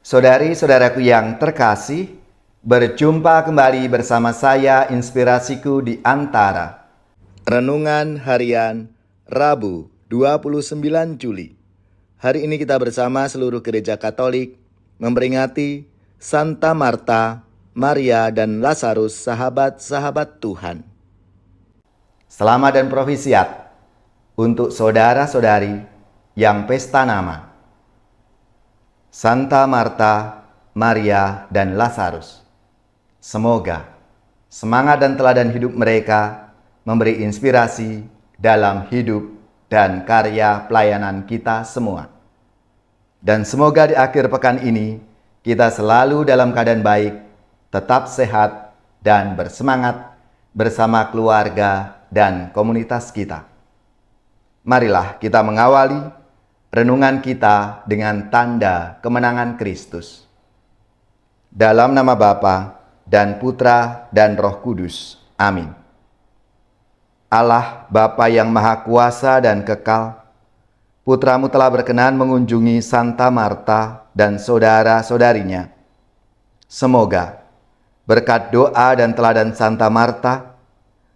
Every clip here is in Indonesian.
Saudari-saudaraku yang terkasih, berjumpa kembali bersama saya Inspirasiku di Antara. Renungan Harian Rabu 29 Juli. Hari ini kita bersama seluruh gereja Katolik memperingati Santa Marta, Maria, dan Lazarus, sahabat-sahabat Tuhan. Selamat dan profisiat untuk saudara-saudari yang pesta nama Santa Marta, Maria, dan Lazarus. Semoga semangat dan teladan hidup mereka memberi inspirasi dalam hidup dan karya pelayanan kita semua. Dan semoga di akhir pekan ini kita selalu dalam keadaan baik, tetap sehat, dan bersemangat bersama keluarga dan komunitas kita. Marilah kita mengawali renungan kita dengan tanda kemenangan Kristus. Dalam nama Bapa dan Putra dan Roh Kudus. Amin. Allah Bapa yang Maha Kuasa dan Kekal, Putra-Mu telah berkenan mengunjungi Santa Marta dan saudara-saudarinya. Semoga berkat doa dan teladan Santa Marta,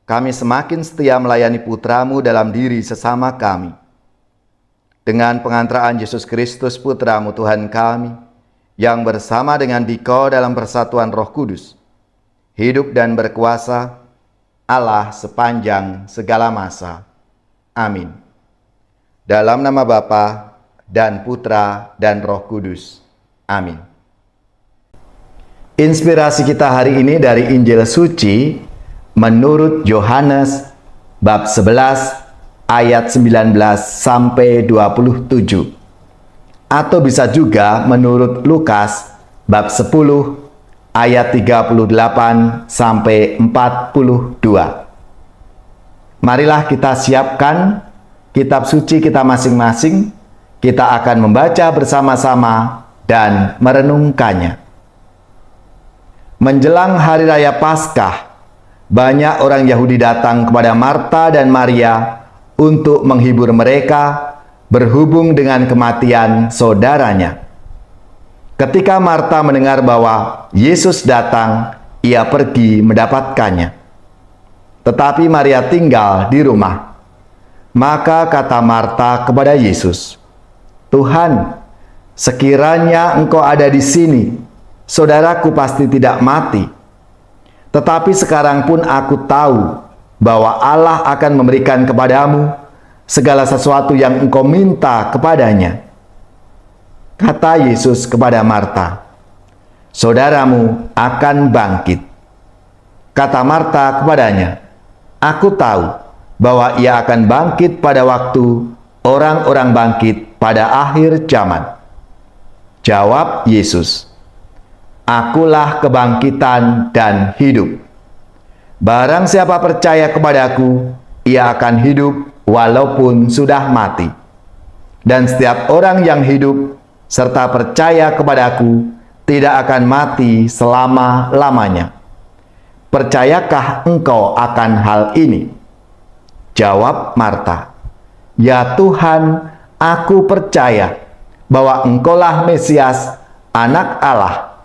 kami semakin setia melayani Putra-Mu dalam diri sesama kami. Dengan pengantaraan Yesus Kristus Putra-Mu Tuhan kami, yang bersama dengan Dikau dalam persatuan Roh Kudus, hidup dan berkuasa Allah sepanjang segala masa. Amin. Dalam nama Bapa dan Putra dan Roh Kudus. Amin. Inspirasi kita hari ini dari Injil Suci menurut Yohanes bab 11 ayat 19 sampai 27. Atau bisa juga menurut Lukas bab 10 ayat 38 sampai 42. Marilah kita siapkan kitab suci kita masing-masing. Kita akan membaca bersama-sama dan merenungkannya. Menjelang hari raya Paskah, banyak orang Yahudi datang kepada Marta dan Maria untuk menghibur mereka berhubung dengan kematian saudaranya. Ketika Marta mendengar bahwa Yesus datang, ia pergi mendapatkannya. Tetapi Maria tinggal di rumah. Maka kata Marta kepada Yesus, "Tuhan, sekiranya Engkau ada di sini, saudaraku pasti tidak mati. Tetapi sekarang pun aku tahu bahwa Allah akan memberikan kepadamu segala sesuatu yang engkau minta kepadanya." Kata Yesus kepada Marta, "Saudaramu akan bangkit." Kata Marta kepadanya, "Aku tahu bahwa ia akan bangkit pada waktu orang-orang bangkit pada akhir zaman." Jawab Yesus, "Akulah kebangkitan dan hidup. Barang siapa percaya kepadaku, ia akan hidup walaupun sudah mati. Dan setiap orang yang hidup serta percaya kepadaku tidak akan mati selama-lamanya. Percayakah engkau akan hal ini?" Jawab Marta, "Ya Tuhan, aku percaya bahwa Engkaulah Mesias, Anak Allah,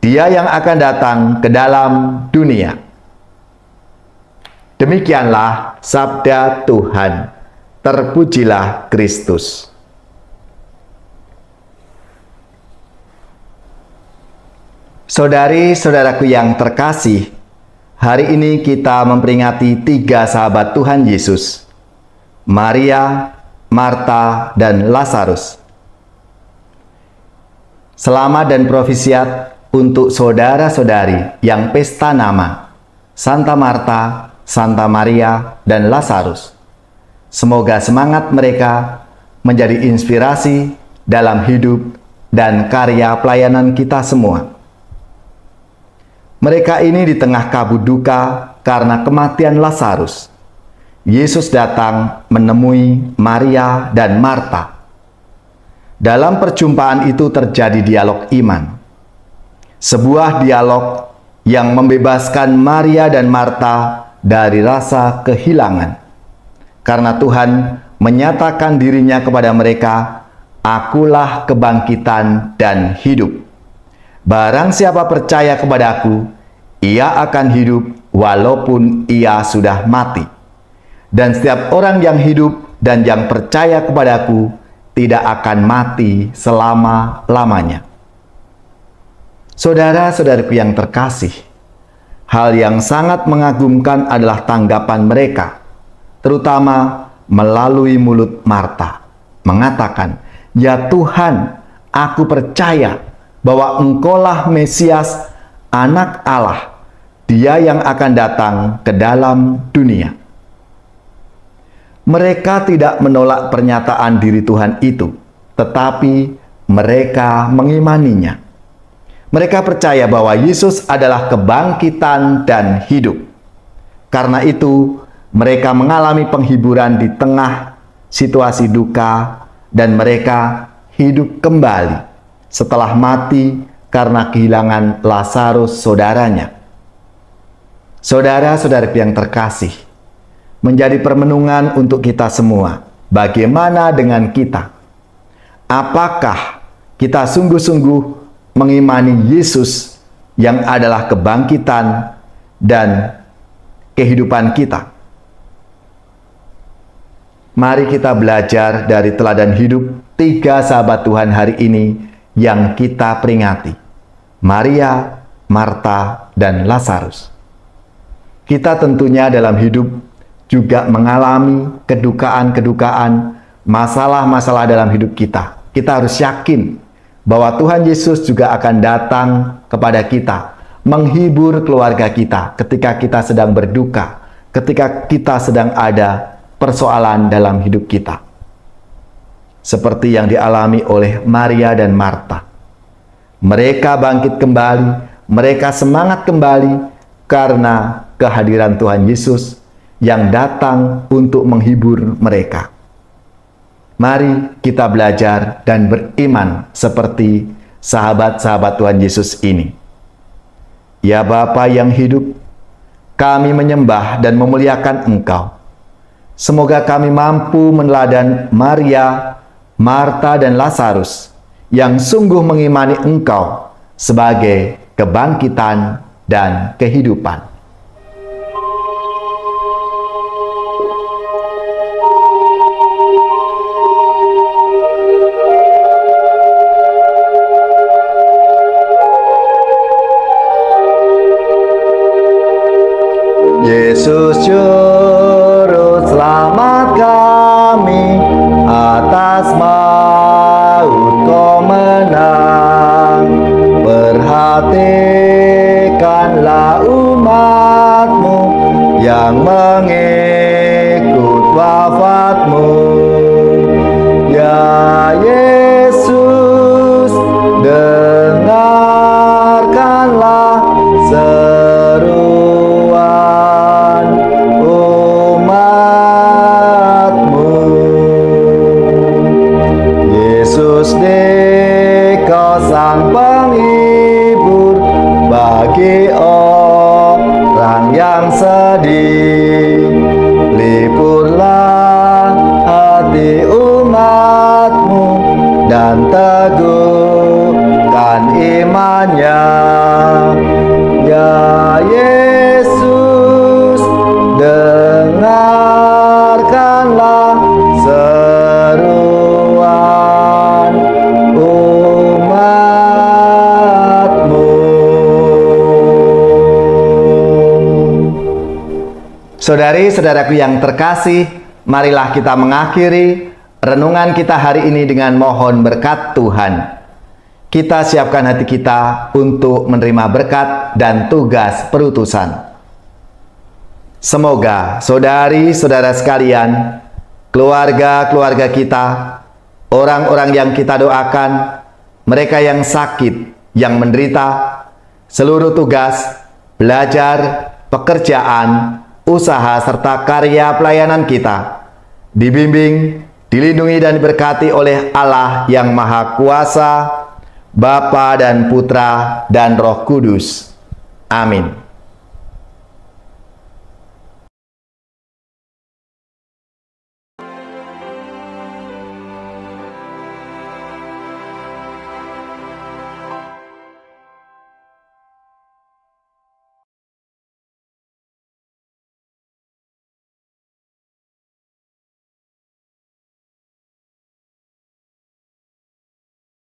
Dia yang akan datang ke dalam dunia." Demikianlah sabda Tuhan. Terpujilah Kristus. Saudari-saudaraku yang terkasih, hari ini kita memperingati 3 sahabat Tuhan Yesus, Maria, Marta, dan Lazarus. Selamat dan profisiat untuk saudara-saudari yang pesta nama Santa Marta, Santa Maria, dan Lazarus. Semoga semangat mereka menjadi inspirasi dalam hidup dan karya pelayanan kita semua. Mereka ini di tengah kabut duka karena kematian Lazarus. Yesus datang menemui Maria dan Marta. Dalam perjumpaan itu terjadi dialog iman. Sebuah dialog yang membebaskan Maria dan Marta dari rasa kehilangan. Karena Tuhan menyatakan dirinya kepada mereka, "Akulah kebangkitan dan hidup." Barang siapa percaya kepadaku, ia akan hidup walaupun ia sudah mati. Dan setiap orang yang hidup dan yang percaya kepadaku tidak akan mati selama-lamanya. Saudara-saudaraku yang terkasih, hal yang sangat mengagumkan adalah tanggapan mereka, terutama melalui mulut Marta, mengatakan, "Ya Tuhan, aku percaya bahwa Engkaulah Mesias, Anak Allah, Dia yang akan datang ke dalam dunia." Mereka tidak menolak pernyataan diri Tuhan itu, tetapi mereka mengimaninya. Mereka percaya bahwa Yesus adalah kebangkitan dan hidup. Karena itu, mereka mengalami penghiburan di tengah situasi duka, dan mereka hidup kembali setelah mati karena kehilangan Lazarus saudaranya. Saudara-saudara yang terkasih, menjadi permenungan untuk kita semua. Bagaimana dengan kita? Apakah kita sungguh-sungguh mengimani Yesus yang adalah kebangkitan dan kehidupan kita? Mari kita belajar dari teladan hidup 3 sahabat Tuhan hari ini yang kita peringati: Maria, Marta, dan Lazarus. Kita tentunya dalam hidup juga mengalami kedukaan-kedukaan, masalah-masalah dalam hidup kita. Kita harus yakin bahwa Tuhan Yesus juga akan datang kepada kita, menghibur keluarga kita ketika kita sedang berduka, ketika kita sedang ada persoalan dalam hidup kita. Seperti yang dialami oleh Maria dan Marta. Mereka bangkit kembali, mereka semangat kembali karena kehadiran Tuhan Yesus yang datang untuk menghibur mereka. Mari kita belajar dan beriman seperti sahabat-sahabat Tuhan Yesus ini. Ya Bapa yang hidup, kami menyembah dan memuliakan Engkau. Semoga kami mampu meneladan Maria, Marta, dan Lazarus yang sungguh mengimani Engkau sebagai kebangkitan dan kehidupan. Yesus juru selamat kami, atas maut Kau menang. Perhatikanlah umat-Mu yang mengikut wafat-Mu. Ya Yesus, dengarkanlah seruan umat-Mu. Yesus Dikau sang penghibur bagi orang yang sedih. Liburlah hati umat-Mu dan teguhkan imannya. Ya Yesus, dengarkanlah seruan umat-Mu. Saudari-saudaraku yang terkasih, marilah kita mengakhiri renungan kita hari ini dengan mohon berkat Tuhan. Kita siapkan hati kita untuk menerima berkat dan tugas perutusan. Semoga saudari-saudara sekalian, keluarga-keluarga kita, orang-orang yang kita doakan, mereka yang sakit, yang menderita, seluruh tugas, belajar, pekerjaan, usaha, serta karya pelayanan kita, dibimbing, dilindungi dan diberkati oleh Allah yang Maha Kuasa, Bapa dan Putra dan Roh Kudus. Amin.